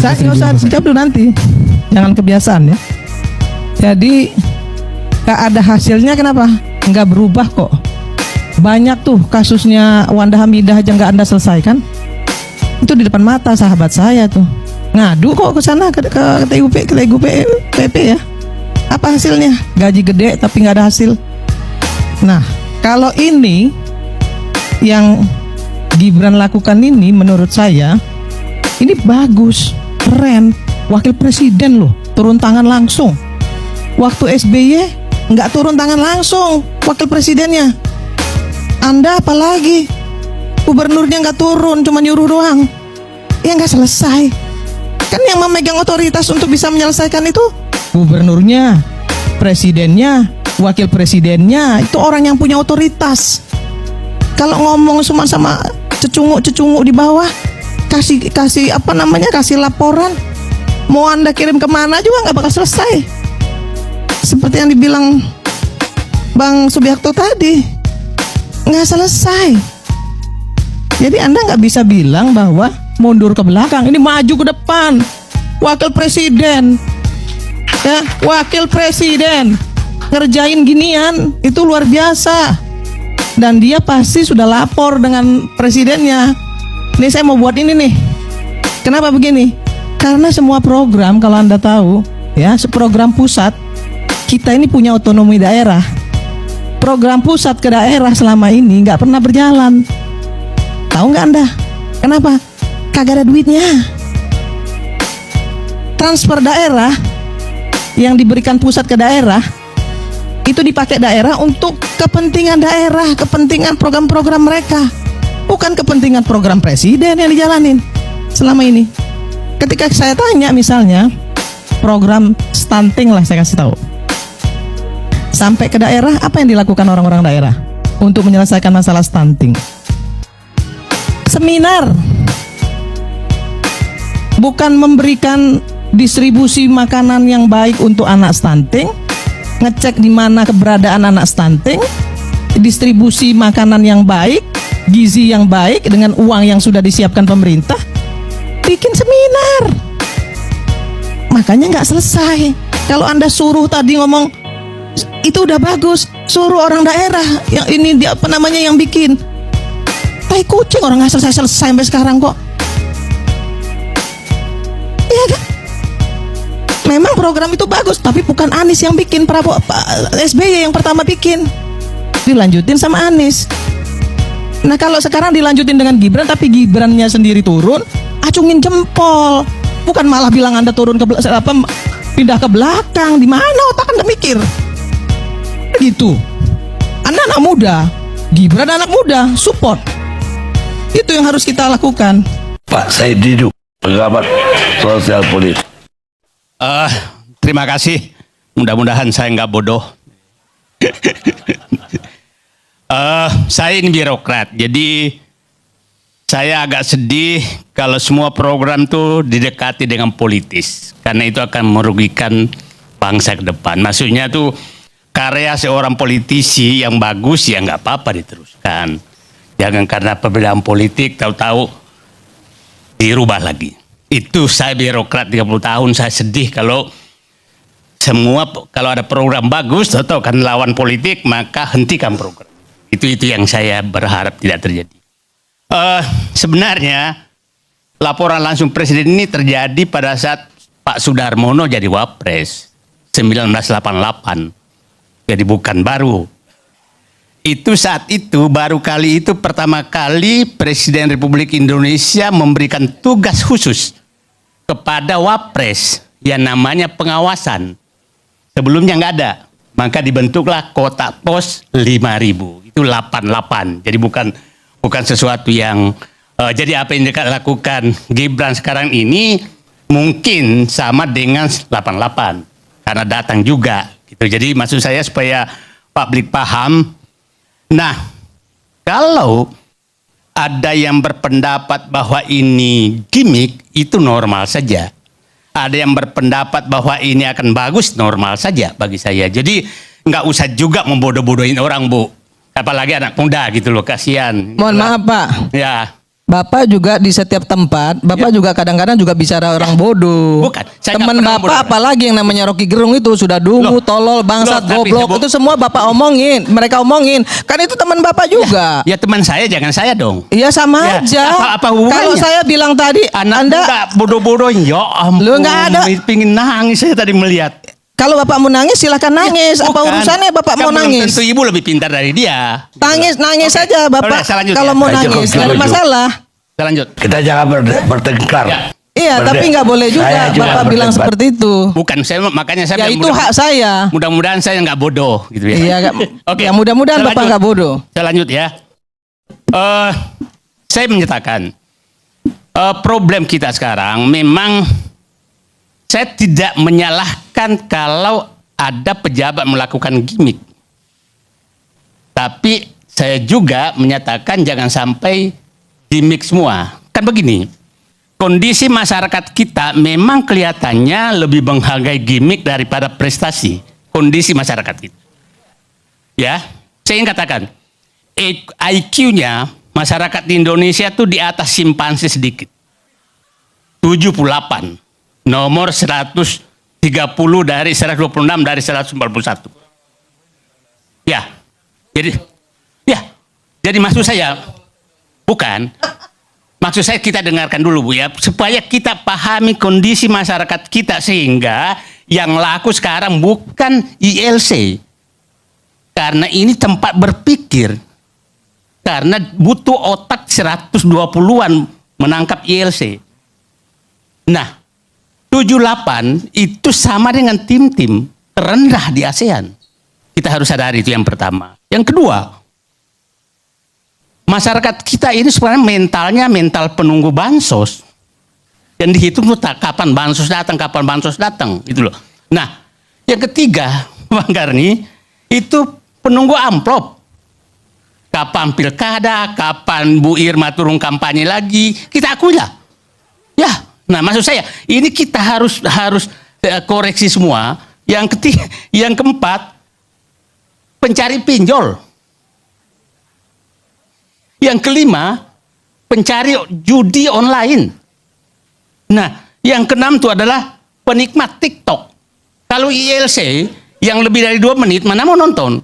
Saya nggak usah jawab dulu nanti. Jangan kebiasaan ya. Jadi nggak ada hasilnya, kenapa? Nggak berubah kok. Banyak tuh kasusnya Wanda Hamidah aja nggak Anda selesaikan. Itu di depan mata sahabat saya tuh. Ngadu kok ke sana ke TGUP PP ya. Apa hasilnya? Gaji gede tapi nggak ada hasil. Nah, kalau ini yang Gibran lakukan ini menurut saya ini bagus, keren. Wakil presiden loh, turun tangan langsung. Waktu SBY nggak turun tangan langsung wakil presidennya. Anda apalagi gubernurnya nggak turun, cuma nyuruh doang. Ya nggak selesai. Kan yang memegang otoritas untuk bisa menyelesaikan itu gubernurnya, presidennya, wakil presidennya. Itu orang yang punya otoritas. Kalau ngomong cuma sama cecunguk di bawah, kasih apa namanya, kasih laporan, mau Anda kirim kemana juga nggak bakal selesai. Seperti yang dibilang Bang Subiakto tadi, nggak selesai. Jadi Anda nggak bisa bilang bahwa mundur ke belakang, ini maju ke depan. Wakil presiden, ya, wakil presiden ngerjain ginian itu luar biasa. Dan dia pasti sudah lapor dengan presidennya. Nih saya mau buat ini nih. Kenapa begini? Karena semua program, kalau Anda tahu ya, program pusat, kita ini punya otonomi daerah. Program pusat ke daerah selama ini nggak pernah berjalan. Tahu nggak Anda? Kenapa? Kagak ada duitnya. Transfer daerah yang diberikan pusat ke daerah itu dipakai daerah untuk kepentingan daerah, kepentingan program-program mereka, bukan kepentingan program presiden yang dijalanin selama ini. Ketika saya tanya misalnya program stunting lah, saya kasih tahu, sampai ke daerah, apa yang dilakukan orang-orang daerah untuk menyelesaikan masalah stunting? Seminar, bukan memberikan distribusi makanan yang baik untuk anak stunting, ngecek di mana keberadaan anak stunting, distribusi makanan yang baik, gizi yang baik dengan uang yang sudah disiapkan pemerintah, bikin seminar. Makanya nggak selesai. Kalau Anda suruh tadi ngomong itu udah bagus, suruh orang daerah yang ini dia apa namanya yang bikin. Tai kucing, orang nggak selesai sampai sekarang kok. Iya kan? Memang program itu bagus, tapi bukan Anies yang bikin, SBY yang pertama bikin, dilanjutin sama Anies. Nah kalau sekarang dilanjutin dengan Gibran, tapi Gibrannya sendiri turun, acungin jempol, bukan malah bilang Anda turun ke pindah ke belakang. Di mana otak Anda mikir? Gitu. Anda anak muda, Gibran anak muda, support. Itu yang harus kita lakukan. Pak Said Didu, pengamat sosial politik. Terima kasih. Mudah-mudahan saya nggak bodoh. Saya ini birokrat, jadi saya agak sedih kalau semua program tuh didekati dengan politis, karena itu akan merugikan bangsa ke depan. Maksudnya tuh karya seorang politisi yang bagus ya nggak apa-apa diteruskan. Jangan karena perbedaan politik tahu-tahu dirubah lagi. Itu saya birokrat 30 tahun, saya sedih kalau ada program bagus atau kan lawan politik, maka hentikan program. Itu yang saya berharap tidak terjadi. Sebenarnya laporan langsung presiden ini terjadi pada saat Pak Sudarmono jadi wapres 1988. Jadi bukan baru. Itu saat itu baru kali itu pertama kali Presiden Republik Indonesia memberikan tugas khusus kepada wapres yang namanya pengawasan. Sebelumnya nggak ada, maka dibentuklah kotak pos 5.000, itu 88. Jadi bukan sesuatu yang jadi apa yang dilakukan Gibran sekarang ini mungkin sama dengan 88 karena datang juga. Gitu. Jadi maksud saya supaya publik paham. Nah, kalau ada yang berpendapat bahwa ini gimmick, itu normal saja. Ada yang berpendapat bahwa ini akan bagus, normal saja bagi saya. Jadi nggak usah juga membodoh-bodohin orang, Bu. Apalagi anak muda gitu loh, kasihan. Mohon maaf Pak. Ya. Bapak juga di setiap tempat, Bapak juga kadang-kadang juga bicara orang bodoh. Bukan, saya Teman nggak pernah Bapak bodoh. apalagi yang namanya Rocky Gerung itu sudah dungu, tolol, bangsat, tapi goblok, itu semua Bapak omongin, mereka omongin. Kan itu teman Bapak juga. Ya teman saya, jangan saya dong. Iya sama Ya, aja. apa hubungannya? Kalau saya bilang tadi, Anak Anda muda bodoh-bodohin, ya ampun. Lu nggak ada. Pingin nangis saya tadi melihat. kalau Bapak mau nangis silahkan nangis. Apa Bukan. urusannya Bapak Kan mau belum nangis? tentu ibu lebih pintar dari dia. Nangis Oke. saja Bapak. Udah, saya lanjut Kalau ya. mau Ayo, nangis, cukup, nggak ada cukup. masalah. Kita lanjut. Kita jangan bertengkar. Ya. Iya, Berde- tapi nggak boleh juga Saya juga Bapak bilang berdebat. seperti itu. Bukan, makanya saya Ya bilang itu hak saya. mudah-mudahan saya nggak bodoh gitu ya. Iya, Oke. ya mudah-mudahan Saya Bapak lanjut. nggak bodoh. Saya lanjut ya. Saya menyatakan problem kita sekarang memang saya tidak menyalahkan kalau ada pejabat melakukan gimmick. Tapi saya juga menyatakan jangan sampai gimmick semua. Kan begini, kondisi masyarakat kita memang kelihatannya lebih menghargai gimmick daripada prestasi. Kondisi masyarakat kita. Ya, saya ingin katakan, IQ-nya masyarakat di Indonesia tuh di atas simpanse sedikit. 78. Nomor 130 dari 126 dari 191. Ya. Jadi maksud saya bukan. Maksud saya kita dengarkan dulu Bu ya, supaya kita pahami kondisi masyarakat kita sehingga yang laku sekarang bukan ILC. Karena ini tempat berpikir. Karena butuh otak 120-an menangkap ILC. Nah, 78 itu sama dengan tim-tim terendah di ASEAN. Kita harus sadari itu yang pertama. Yang kedua, masyarakat kita ini sebenarnya mentalnya mental penunggu bansos. Yang dihitung tuh kapan bansos datang, gitu loh. Nah, yang ketiga, Bang Karni, itu penunggu amplop. Kapan pilkada, kapan Bu Irma turun kampanye lagi, kita akui lah. Ya, nah maksud saya, ini kita harus koreksi semua. Yang keempat, pencari pinjol. Yang kelima, pencari judi online. Nah, yang keenam itu adalah penikmat TikTok. Kalau ILC yang lebih dari 2 menit, mana mau nonton?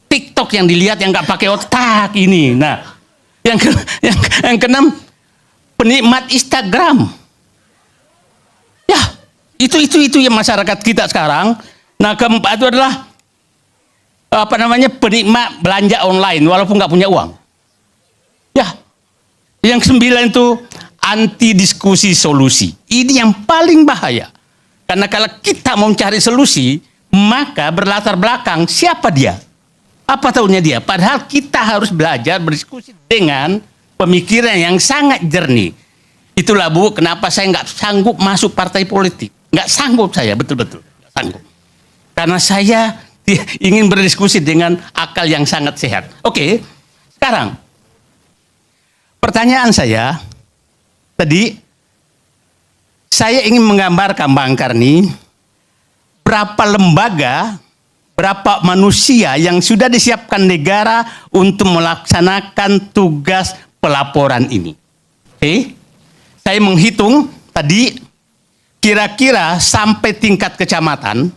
TikTok yang dilihat yang nggak pakai otak ini. Nah, yang keenam, penikmat Instagram. Ya, itu yang masyarakat kita sekarang. Nah, keempat itu adalah penikmat belanja online walaupun nggak punya uang. Ya, yang ke-9 itu anti diskusi solusi. Ini yang paling bahaya. Karena kalau kita mau mencari solusi, maka berlatar belakang siapa dia? Apa tahunya dia? Padahal kita harus belajar berdiskusi dengan pemikiran yang sangat jernih. Itulah Bu, kenapa saya nggak sanggup masuk partai politik. Nggak sanggup saya, betul-betul. Nggak sanggup. Karena saya ingin berdiskusi dengan akal yang sangat sehat. Oke, sekarang pertanyaan saya tadi, saya ingin menggambarkan Bang Karni, berapa lembaga, berapa manusia yang sudah disiapkan negara untuk melaksanakan tugas pelaporan ini. Oke, saya menghitung tadi kira-kira sampai tingkat kecamatan,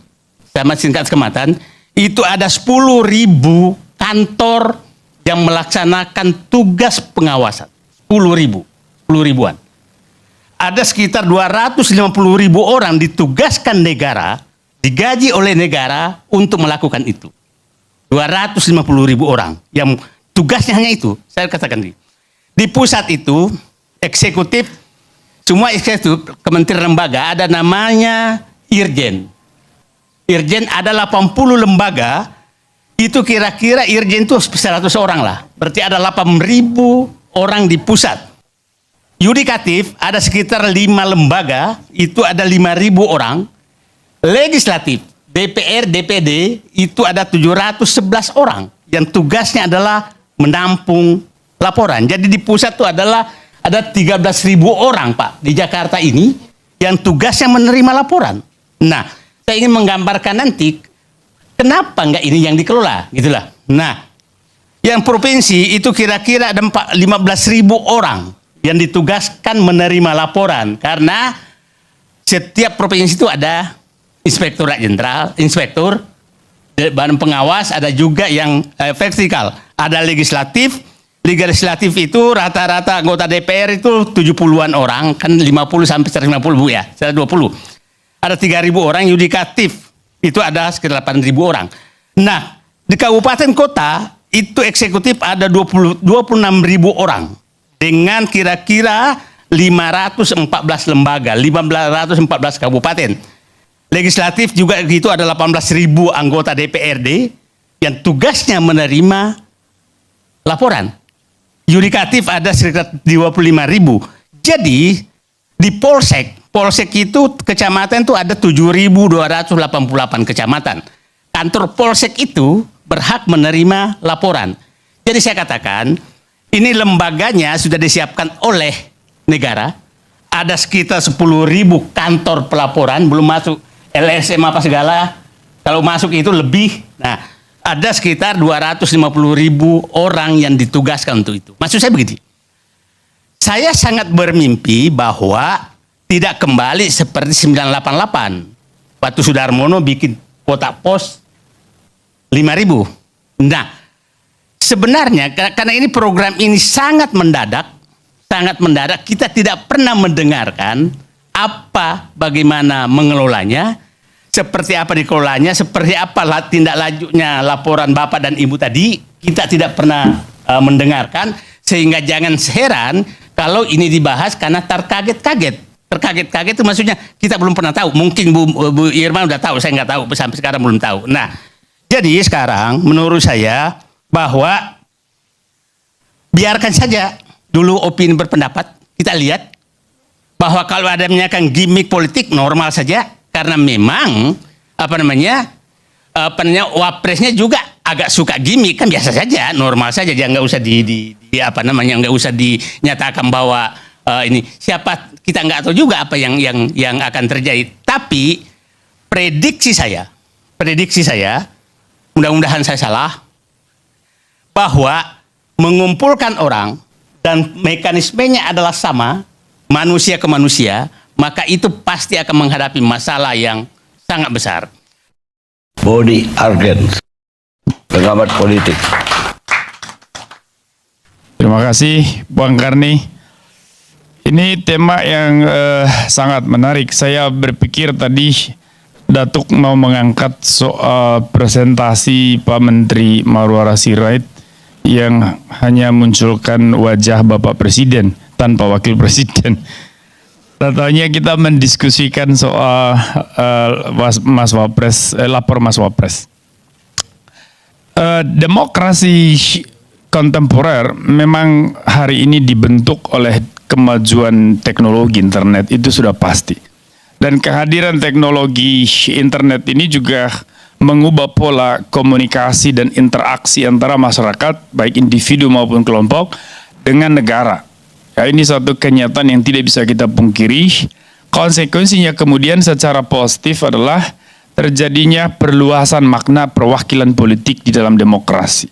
itu ada 10.000 kantor yang melaksanakan tugas pengawasan. 10.000-an. Ada sekitar 250.000 orang ditugaskan negara, digaji oleh negara untuk melakukan itu. 250.000 orang yang tugasnya hanya itu. Saya katakan di pusat itu eksekutif, semua eksekutif kementerian lembaga ada namanya Irjen. Irjen ada 80 lembaga, itu kira-kira Irjen itu 100 orang lah. Berarti ada 8.000 orang di pusat. Yudikatif ada sekitar 5 lembaga, itu ada 5.000 orang. Legislatif, DPR, DPD, itu ada 711 orang yang tugasnya adalah menampung laporan. Jadi di pusat itu adalah ada 13.000 orang Pak di Jakarta ini yang tugasnya menerima laporan. Nah, saya ingin menggambarkan nanti kenapa enggak ini yang dikelola, gitulah. Nah, yang provinsi itu kira-kira ada 15.000 orang yang ditugaskan menerima laporan, karena setiap provinsi itu ada inspektorat jenderal, inspektur, badan pengawas, ada juga yang vertikal, ada legislatif. Legislatif itu rata-rata anggota DPR itu 70-an orang, kan 50 sampai 150 Bu ya, 120. Ada 3.000 orang. Yudikatif itu ada sekitar 8.000 orang. Nah, di kabupaten kota itu eksekutif ada 26.000 orang dengan kira-kira 514 lembaga, 1.514 kabupaten. Legislatif juga itu ada 18.000 anggota DPRD yang tugasnya menerima laporan. Yudikatif ada sekitar 25.000. Jadi di Polsek itu kecamatan itu ada 7.288 kecamatan. Kantor Polsek itu berhak menerima laporan. Jadi saya katakan, ini lembaganya sudah disiapkan oleh negara. Ada sekitar 10.000 kantor pelaporan, belum masuk LSM apa segala. Kalau masuk itu lebih. Nah, ada sekitar 250.000 orang yang ditugaskan untuk itu. Maksud saya begini, saya sangat bermimpi bahwa tidak kembali seperti 988. Waktu Sudarmono bikin kotak pos 5.000. Nah, sebenarnya karena ini program ini sangat mendadak, kita tidak pernah mendengarkan bagaimana mengelolanya, seperti apa dikelolanya, seperti apa tindak lanjutnya laporan Bapak dan Ibu tadi, kita tidak pernah mendengarkan, sehingga jangan heran kalau ini dibahas karena terkaget-kaget. Terkaget-kaget itu maksudnya kita belum pernah tahu. Mungkin Bu Irma udah tahu, saya nggak tahu, sampai sekarang belum tahu. Nah, jadi sekarang menurut saya bahwa biarkan saja dulu opini berpendapat, kita lihat bahwa kalau ada menyakan gimmick politik normal saja, karena memang wapresnya juga agak suka gimmick, kan biasa saja, normal saja, jangan nggak usah nggak usah dinyatakan bahwa ini siapa, kita nggak tahu juga apa yang akan terjadi. Tapi prediksi saya, mudah-mudahan saya salah, bahwa mengumpulkan orang dan mekanismenya adalah sama, manusia ke manusia, maka itu pasti akan menghadapi masalah yang sangat besar. Body Argen, pengamat politik. Terima kasih, Bang Karni. Ini tema yang sangat menarik. Saya berpikir tadi Datuk mau mengangkat soal presentasi Pak Menteri Marwara Sirait yang hanya munculkan wajah Bapak Presiden tanpa Wakil Presiden. Tatanya kita mendiskusikan soal Mas Wapres, lapor Mas Wapres. Demokrasi kontemporer memang hari ini dibentuk oleh kemajuan teknologi internet, itu sudah pasti. Dan kehadiran teknologi internet ini juga mengubah pola komunikasi dan interaksi antara masyarakat, baik individu maupun kelompok, dengan negara. Ya, ini satu kenyataan yang tidak bisa kita pungkiri. Konsekuensinya kemudian secara positif adalah terjadinya perluasan makna perwakilan politik di dalam demokrasi.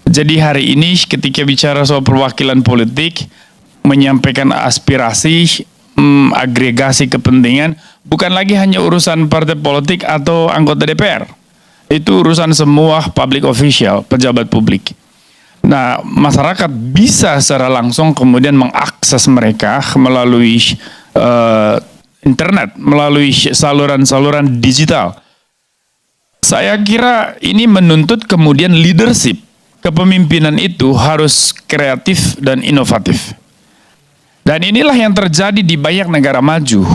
Jadi hari ini ketika bicara soal perwakilan politik, menyampaikan aspirasi, agregasi kepentingan, bukan lagi hanya urusan partai politik atau anggota DPR. Itu urusan semua public official, pejabat publik. Nah, masyarakat bisa secara langsung kemudian mengakses mereka melalui internet, melalui saluran-saluran digital. Saya kira ini menuntut kemudian leadership. Kepemimpinan itu harus kreatif dan inovatif. Dan inilah yang terjadi di banyak negara maju.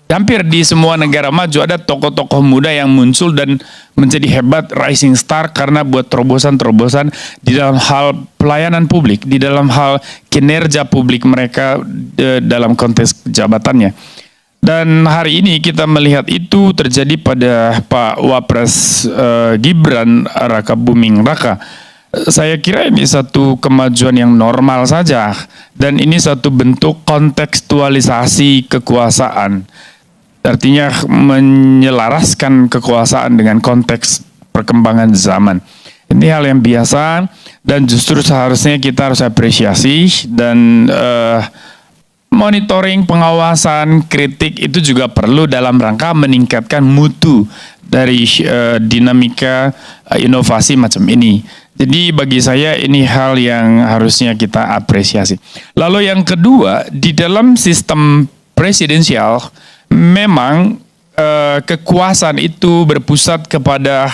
Hampir di semua negara maju ada tokoh-tokoh muda yang muncul dan menjadi hebat, rising star, karena buat terobosan-terobosan di dalam hal pelayanan publik, di dalam hal kinerja publik mereka dalam konteks jabatannya. Dan hari ini kita melihat itu terjadi pada Pak Wapres Gibran Raka Buming Raka. Saya kira ini satu kemajuan yang normal saja, dan ini satu bentuk kontekstualisasi kekuasaan. Artinya menyelaraskan kekuasaan dengan konteks perkembangan zaman. Ini hal yang biasa, Dan justru seharusnya kita harus apresiasi dan monitoring, pengawasan, kritik itu juga perlu dalam rangka meningkatkan mutu dari dinamika inovasi macam ini. Jadi bagi saya ini hal yang harusnya kita apresiasi. Lalu yang kedua, di dalam sistem presidensial memang kekuasaan itu berpusat kepada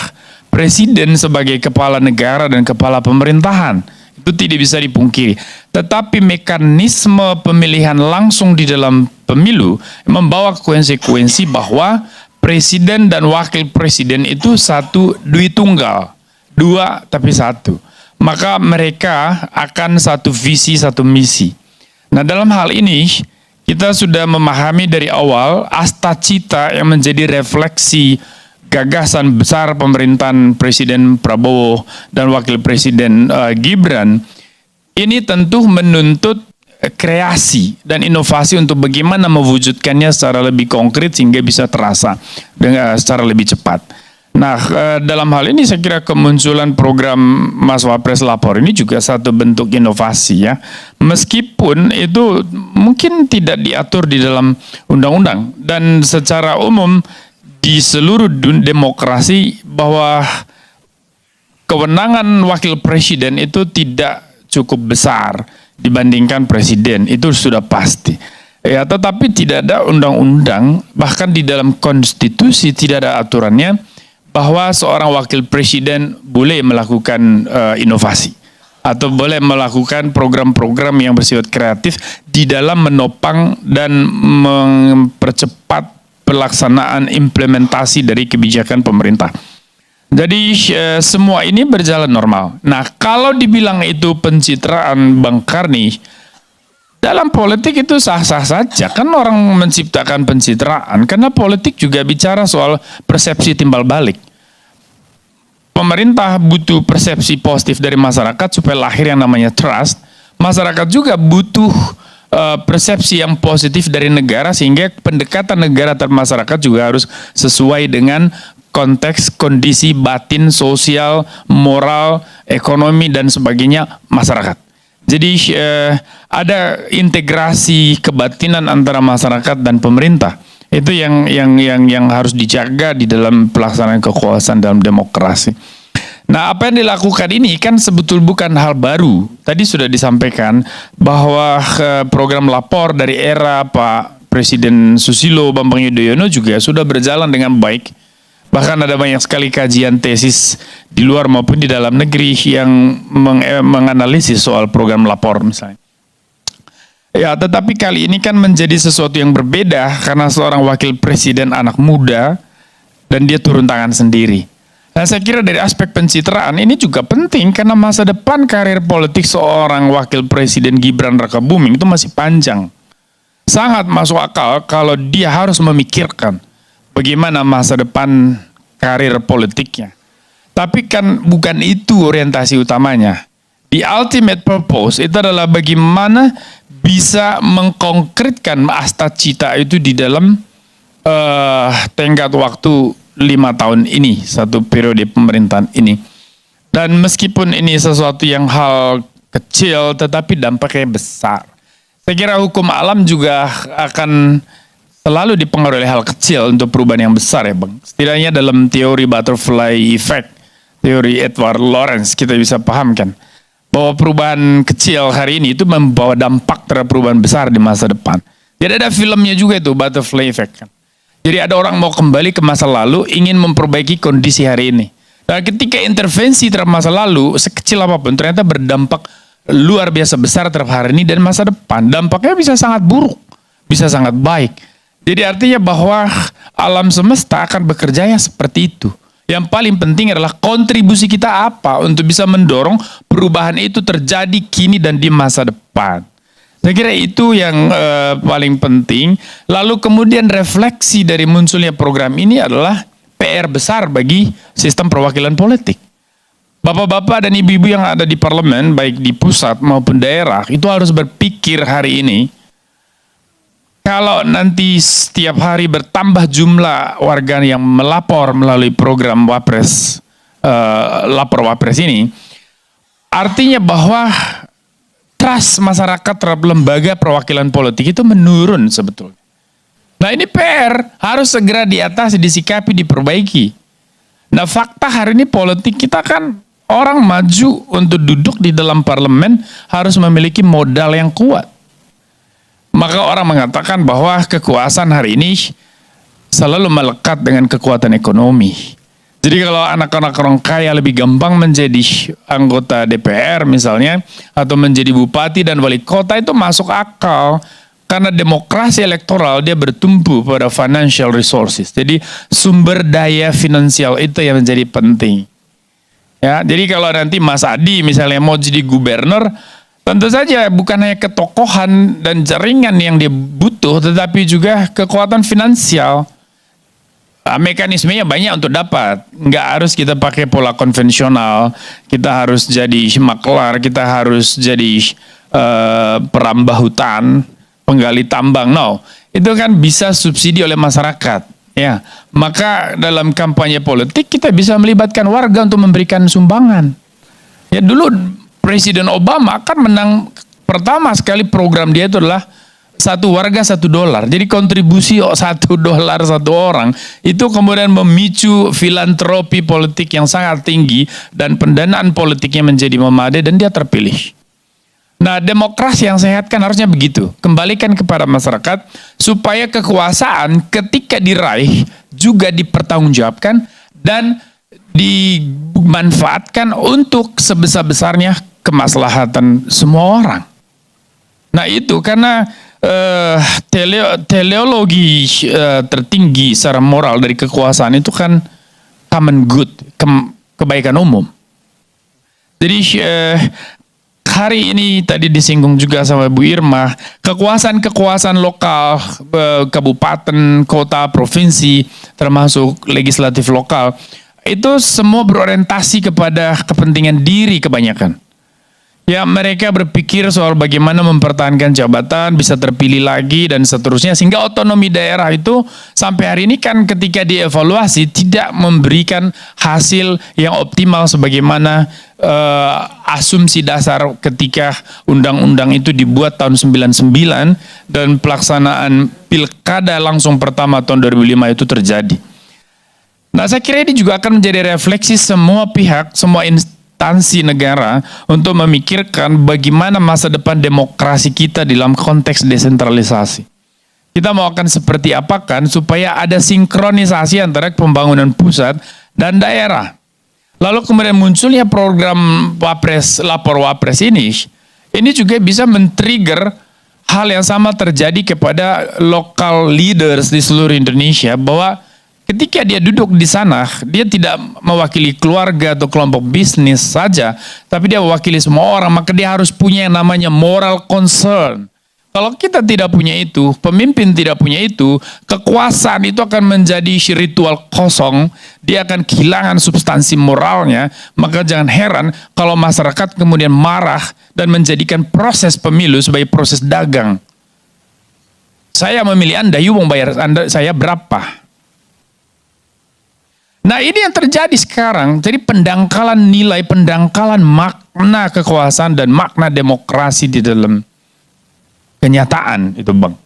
presiden sebagai kepala negara dan kepala pemerintahan. Itu tidak bisa dipungkiri. Tetapi mekanisme pemilihan langsung di dalam pemilu membawa konsekuensi bahwa presiden dan wakil presiden itu satu duit tunggal. Dua tapi satu. Maka mereka akan satu visi, satu misi. Nah, dalam hal ini kita sudah memahami dari awal asta cita yang menjadi refleksi gagasan besar pemerintahan Presiden Prabowo dan Wakil Presiden Gibran ini tentu menuntut kreasi dan inovasi untuk bagaimana mewujudkannya secara lebih konkret sehingga bisa terasa dengan secara lebih cepat. Nah, dalam hal ini saya kira kemunculan program Mas Wapres Lapor ini juga satu bentuk inovasi ya. Meskipun itu mungkin tidak diatur di dalam undang-undang dan secara umum di seluruh demokrasi bahwa kewenangan wakil presiden itu tidak cukup besar dibandingkan presiden, itu sudah pasti. Ya, tetapi tidak ada undang-undang, bahkan di dalam konstitusi tidak ada aturannya bahwa seorang wakil presiden boleh melakukan inovasi atau boleh melakukan program-program yang bersifat kreatif di dalam menopang dan mempercepat pelaksanaan implementasi dari kebijakan pemerintah. Jadi semua ini berjalan normal. Nah, kalau dibilang itu pencitraan Bang Karni, dalam politik itu sah-sah saja. Kan orang menciptakan pencitraan, karena politik juga bicara soal persepsi timbal balik. Pemerintah butuh persepsi positif dari masyarakat supaya lahir yang namanya trust. Masyarakat juga butuh persepsi yang positif dari negara sehingga pendekatan negara terhadap masyarakat juga harus sesuai dengan konteks, kondisi batin, sosial, moral, ekonomi dan sebagainya masyarakat. Jadi ada integrasi kebatinan antara masyarakat dan pemerintah. Itu yang harus dijaga di dalam pelaksanaan kekuasaan dalam demokrasi. Nah, apa yang dilakukan ini kan sebetulnya bukan hal baru. Tadi sudah disampaikan bahwa program lapor dari era Pak Presiden Susilo Bambang Yudhoyono juga sudah berjalan dengan baik. Bahkan ada banyak sekali kajian tesis di luar maupun di dalam negeri yang menganalisis soal program lapor misalnya. Ya, tetapi kali ini kan menjadi sesuatu yang berbeda karena seorang wakil presiden anak muda dan dia turun tangan sendiri. Nah, saya kira dari aspek pencitraan ini juga penting karena masa depan karir politik seorang wakil presiden Gibran Rakabuming itu masih panjang. Sangat masuk akal kalau dia harus memikirkan bagaimana masa depan karir politiknya. Tapi kan bukan itu orientasi utamanya. The ultimate purpose itu adalah bagaimana bisa mengkonkretkan asta cita itu di dalam tenggat waktu 5 tahun ini, satu periode pemerintahan ini. Dan meskipun ini sesuatu yang hal kecil, tetapi dampaknya besar. Saya kira hukum alam juga akan selalu dipengaruhi oleh hal kecil untuk perubahan yang besar ya Bang. Setidaknya dalam teori butterfly effect, teori Edward Lorenz, kita bisa pahamkan bahwa perubahan kecil hari ini itu membawa dampak terhadap perubahan besar di masa depan. Jadi ada filmnya juga itu, butterfly effect kan. Jadi ada orang mau kembali ke masa lalu, ingin memperbaiki kondisi hari ini. Dan ketika intervensi terhadap masa lalu, sekecil apapun, ternyata berdampak luar biasa besar terhadap hari ini dan masa depan. Dampaknya bisa sangat buruk, bisa sangat baik. Jadi artinya bahwa alam semesta akan bekerja yang seperti itu. Yang paling penting adalah kontribusi kita apa untuk bisa mendorong perubahan itu terjadi kini dan di masa depan. Saya kira itu yang paling penting. Lalu kemudian refleksi dari munculnya program ini adalah PR besar bagi sistem perwakilan politik. Bapak-bapak dan ibu-ibu yang ada di parlemen, baik di pusat maupun daerah, itu harus berpikir hari ini, kalau nanti setiap hari bertambah jumlah warga yang melapor melalui program Wapres, lapor Wapres ini, artinya bahwa trust masyarakat terhadap lembaga perwakilan politik itu menurun sebetulnya. Nah ini PR harus segera diatasi, disikapi, diperbaiki. Nah fakta hari ini politik kita kan orang maju untuk duduk di dalam parlemen harus memiliki modal yang kuat. Maka orang mengatakan bahwa kekuasaan hari ini selalu melekat dengan kekuatan ekonomi. Jadi kalau anak-anak orang kaya lebih gampang menjadi anggota DPR misalnya, atau menjadi bupati dan wali kota itu masuk akal. Karena demokrasi elektoral dia bertumpu pada financial resources. Jadi sumber daya finansial itu yang menjadi penting. Ya, jadi kalau nanti Mas Adi misalnya mau jadi gubernur, tentu saja bukan hanya ketokohan dan jaringan yang dia butuh, tetapi juga kekuatan finansial. Mekanismenya banyak untuk dapat. Nggak harus kita pakai pola konvensional. Kita harus jadi maklar, kita harus jadi perambah hutan, penggali tambang. No, itu kan bisa subsidi oleh masyarakat. Ya, maka dalam kampanye politik kita bisa melibatkan warga untuk memberikan sumbangan. Ya dulu Presiden Obama kan menang pertama sekali program dia itu adalah satu warga $1. Jadi kontribusi $1 satu orang itu kemudian memicu filantropi politik yang sangat tinggi dan pendanaan politiknya menjadi memadai dan dia terpilih. Nah, demokrasi yang sehat kan harusnya begitu. Kembalikan kepada masyarakat supaya kekuasaan ketika diraih juga dipertanggungjawabkan dan dimanfaatkan untuk sebesar-besarnya kemaslahatan semua orang. Nah, itu karena teleologi tertinggi secara moral dari kekuasaan itu kan common good, kebaikan umum. Jadi hari ini tadi disinggung juga sama Bu Irma, kekuasaan-kekuasaan lokal, kabupaten, kota, provinsi, termasuk legislatif lokal, itu semua berorientasi kepada kepentingan diri kebanyakan. Ya mereka berpikir soal bagaimana mempertahankan jabatan, bisa terpilih lagi dan seterusnya, sehingga otonomi daerah itu sampai hari ini kan ketika dievaluasi tidak memberikan hasil yang optimal sebagaimana asumsi dasar ketika undang-undang itu dibuat tahun 99 dan pelaksanaan pilkada langsung pertama tahun 2005 itu terjadi. Nah saya kira ini juga akan menjadi refleksi semua pihak, semua instansi negara untuk memikirkan bagaimana masa depan demokrasi kita dalam konteks desentralisasi. Kita mau akan seperti apa kan supaya ada sinkronisasi antara pembangunan pusat dan daerah. Lalu kemudian munculnya program Wapres, lapor Wapres ini juga bisa men-trigger hal yang sama terjadi kepada local leaders di seluruh Indonesia, bahwa ketika dia duduk di sana, dia tidak mewakili keluarga atau kelompok bisnis saja, tapi dia mewakili semua orang, maka dia harus punya yang namanya moral concern. Kalau kita tidak punya itu, pemimpin tidak punya itu, kekuasaan itu akan menjadi ritual kosong, dia akan kehilangan substansi moralnya, maka jangan heran kalau masyarakat kemudian marah dan menjadikan proses pemilu sebagai proses dagang. Saya memilih Anda, you mau bayar Anda saya berapa? Nah ini yang terjadi sekarang, jadi pendangkalan nilai, pendangkalan makna kekuasaan dan makna demokrasi di dalam kenyataan itu Bang.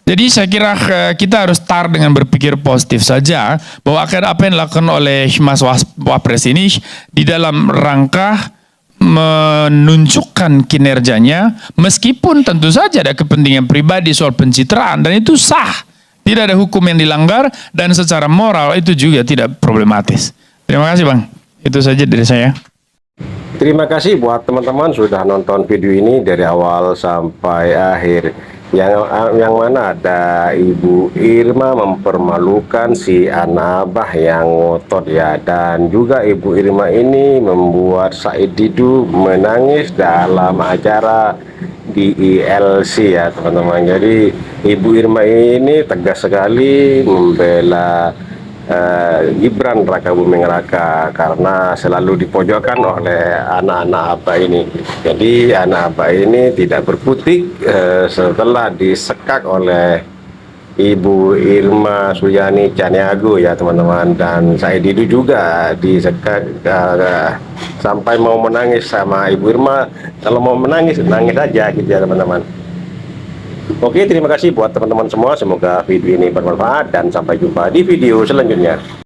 Jadi saya kira kita harus start dengan berpikir positif saja, bahwa apa yang dilakukan oleh Mas Wapres ini di dalam rangka menunjukkan kinerjanya, meskipun tentu saja ada kepentingan pribadi soal pencitraan, dan itu sah. Tidak ada hukum yang dilanggar dan secara moral itu juga tidak problematis. Terima kasih Bang. Itu saja dari saya. Terima kasih buat teman-teman sudah nonton video ini dari awal sampai akhir. Yang mana ada Ibu Irma mempermalukan si anak abah yang ngotot ya, dan juga Ibu Irma ini membuat Said Didu menangis dalam acara di ILC ya teman-teman. Jadi Ibu Irma ini tegas sekali membela Gibran Raka Buming Raka karena selalu dipojokkan oleh anak-anak abah ini. Jadi anak abah ini tidak berkutik setelah disekak oleh Ibu Irma Suryani Caniago ya teman-teman, dan Said Didu juga disekak sampai mau menangis sama Ibu Irma. Kalau mau menangis, nangis aja gitu ya teman-teman. Oke, terima kasih buat teman-teman semua, semoga video ini bermanfaat dan sampai jumpa di video selanjutnya.